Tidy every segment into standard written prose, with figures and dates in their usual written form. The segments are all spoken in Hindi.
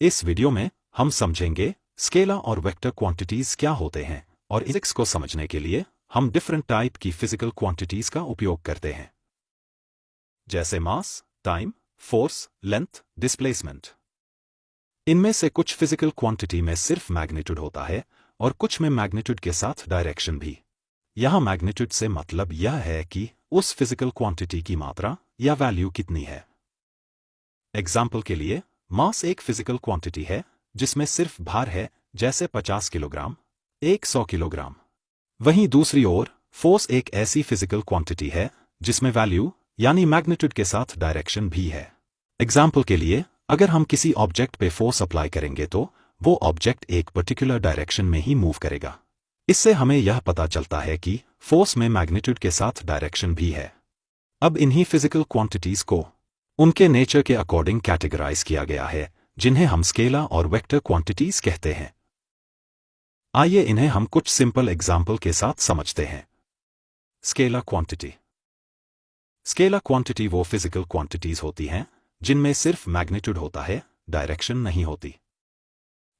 इस वीडियो में हम समझेंगे स्केलर और वेक्टर क्वांटिटीज क्या होते हैं और फिजिक्स को समझने के लिए हम डिफरेंट टाइप की फिजिकल क्वांटिटीज का उपयोग करते हैं, जैसे मास, टाइम, फोर्स, लेंथ, डिस्प्लेसमेंट। इनमें से कुछ फिजिकल क्वांटिटी में सिर्फ मैग्नीट्यूड होता है और कुछ में मैग्नीट्यूड के साथ डायरेक्शन भी। यहां मैग्नीट्यूड से मतलब यह है कि उस फिजिकल क्वांटिटी की मात्रा या वैल्यू कितनी है। एग्जाम्पल के लिए, मास एक फिजिकल क्वांटिटी है जिसमें सिर्फ भार है, जैसे 50 किलोग्राम, 100 किलोग्राम। वहीं दूसरी ओर फोर्स एक ऐसी फिजिकल क्वांटिटी है जिसमें वैल्यू यानी मैग्नीट्यूड के साथ डायरेक्शन भी है। एग्जाम्पल के लिए, अगर हम किसी ऑब्जेक्ट पे फोर्स अप्लाई करेंगे तो वो ऑब्जेक्ट एक पर्टिकुलर डायरेक्शन में ही मूव करेगा। इससे हमें यह पता चलता है कि फोर्स में मैग्नीट्यूड के साथ डायरेक्शन भी है। अब इन्हीं फिजिकल क्वांटिटीज को उनके नेचर के अकॉर्डिंग कैटेगराइज किया गया है, जिन्हें हम स्केलर और वेक्टर क्वांटिटीज कहते हैं। आइए इन्हें हम कुछ सिंपल एग्जाम्पल के साथ समझते हैं। Scalar quantity. स्केलर क्वांटिटी वो फिजिकल क्वांटिटीज होती हैं जिनमें सिर्फ मैग्नीट्यूड होता है, डायरेक्शन नहीं होती।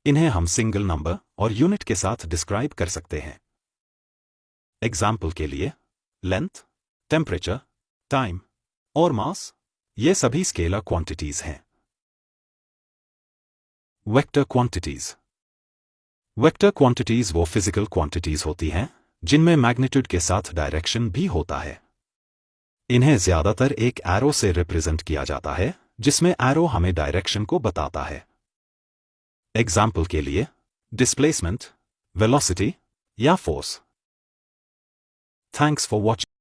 इन्हें हम सिंगल नंबर और यूनिट के साथ डिस्क्राइब कर सकते हैं। एग्जाम्पल के लिए, लेंथ, टेम्परेचर, टाइम और मास, ये सभी स्केलर क्वांटिटीज हैं। Vector quantities. वेक्टर क्वांटिटीज वो फिजिकल क्वांटिटीज होती हैं जिनमें मैग्नीट्यूड के साथ डायरेक्शन भी होता है। इन्हें ज्यादातर एक एरो से रिप्रेजेंट किया जाता है, जिसमें एरो हमें डायरेक्शन को बताता है। एग्जाम्पल के लिए, डिस्प्लेसमेंट, वेलोसिटी या फोर्स। Thanks for watching.